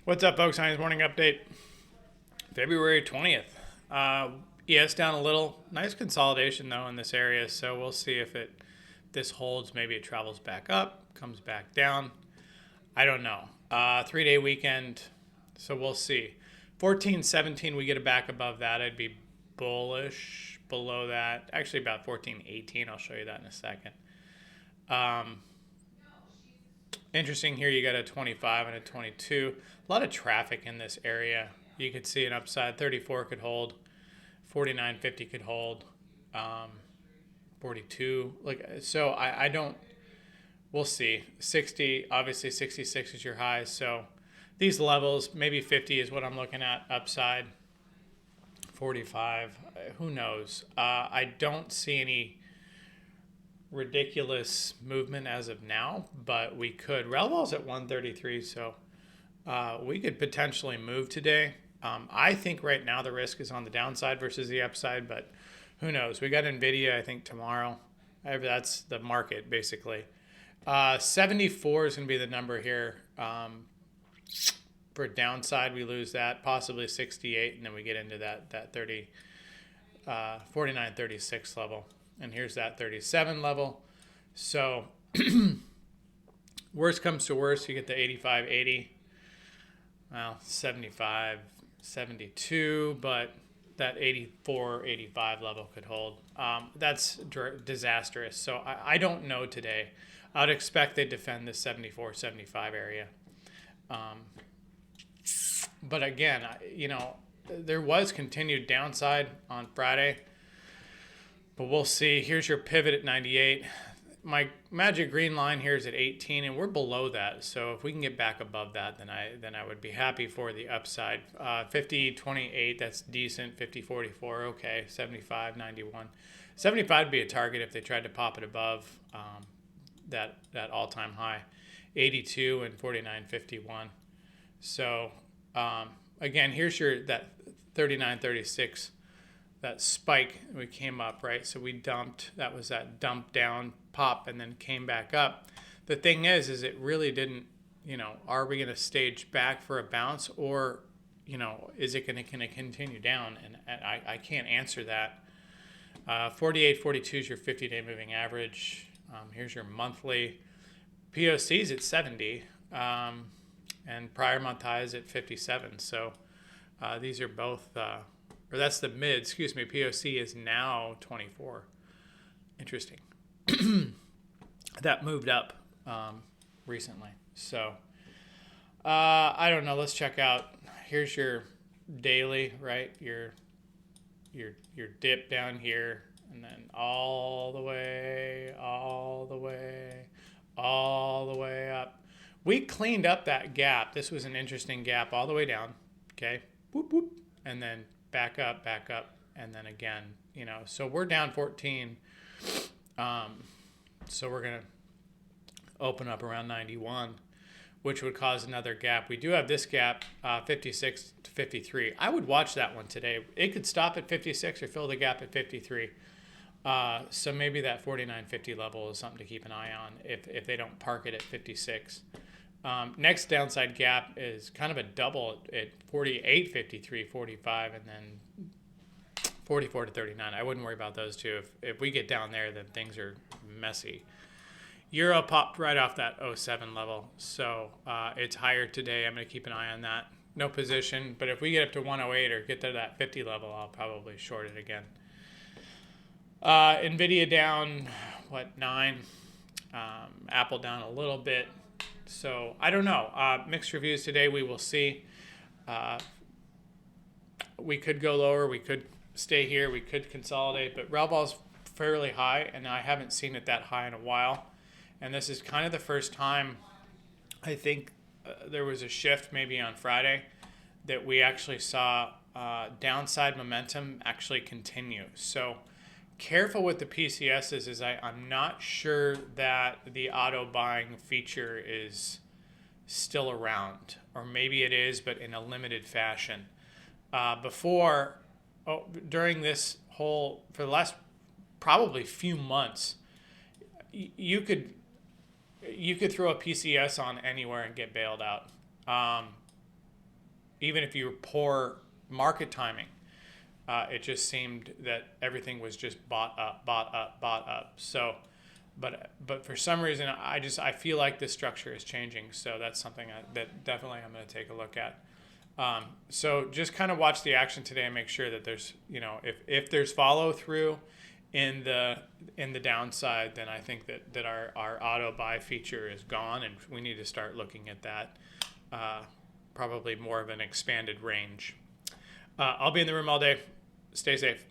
What's up, folks? Science Morning Update, February 20th. ES down a little. Nice consolidation, though, in this area, so we'll see if this holds. Maybe it travels back up, comes back down. I don't know. 3-day weekend, so we'll see. 14.17, we get it back above that. I'd be bullish below that. Actually, about 14.18. I'll show you that in a second. Interesting here, you got a 25 and a 22. A lot of traffic in this area. You could see an upside. 34 could hold. 49.50 could hold. 42. So I don't. We'll see. 60, obviously 66 is your high. So these levels, maybe 50 is what I'm looking at upside. 45. Who knows? I don't see any ridiculous movement as of now, but we could. Relvol's at 133, so we could potentially move today. I think right now the risk is on the downside versus the upside, but who knows? We got NVIDIA, I think, tomorrow. That's the market, basically. 74 is going to be the number here. For downside, we lose that, possibly 68, and then we get into that 30, 49.36 level. And here's that 37 level. So worst comes to worst, you get the 85.80. Well, 75, 72, but that 84, 85 level could hold. That's disastrous. So I don't know today. I would expect they defend the 74, 75 area. But again, there was continued downside on Friday. But we'll see. Here's your pivot at 98. My magic green line here is at 18, and we're below that. So if we can get back above that, then I would be happy for the upside. 50.28, that's decent. 50.44, okay. 75.91. 75 would be a target if they tried to pop it above that all-time high. 82 and 49.51. So again, here's that 39.36. That spike, we came up, right? So we dumped, that was that dump down, pop, and then came back up. The thing is it really didn't, are we going to stage back for a bounce, or, is it going to continue down? And I can't answer that. 48.42 is your 50-day moving average. Here's your monthly. POC's at 70, and prior month high is at 57. So these are both... or that's the mid, excuse me, POC is now 24. Interesting. That moved up recently. So, I don't know. Let's check out. Here's your daily, right? Your dip down here, and then all the way up. We cleaned up that gap. This was an interesting gap all the way down. Okay. Whoop, whoop. And then back up, and then again, so we're down 14. So we're going to open up around 91, which would cause another gap. We do have this gap, 56 to 53. I would watch that one today. It could stop at 56 or fill the gap at 53. So maybe that 49.50 level is something to keep an eye on if they don't park it at 56. Next downside gap is kind of a double at 48, 53, 45, and then 44 to 39. I wouldn't worry about those two. If we get down there, then things are messy. Euro popped right off that 07 level, so it's higher today. I'm going to keep an eye on that. No position, but if we get up to 108 or get to that 50 level, I'll probably short it again. NVIDIA down, 9? Apple down a little bit. So I don't know. Mixed reviews today. We will see. We could go lower. We could stay here. We could consolidate. But Relvol's fairly high, and I haven't seen it that high in a while. And this is kind of the first time I think there was a shift maybe on Friday that we actually saw downside momentum actually continue. So careful with the PCSs is I'm not sure that the auto buying feature is still around, or maybe it is, but in a limited fashion. During this for the last probably few months, you could throw a PCS on anywhere and get bailed out. even if you were poor market timing, it just seemed that everything was just bought up, bought up, bought up. So, but for some reason, I feel like this structure is changing. So that's something that definitely I'm going to take a look at. So just kind of watch the action today and make sure that there's, if there's follow through in the downside, then I think that our auto buy feature is gone, and we need to start looking at that, probably more of an expanded range. I'll be in the room all day. Stay safe.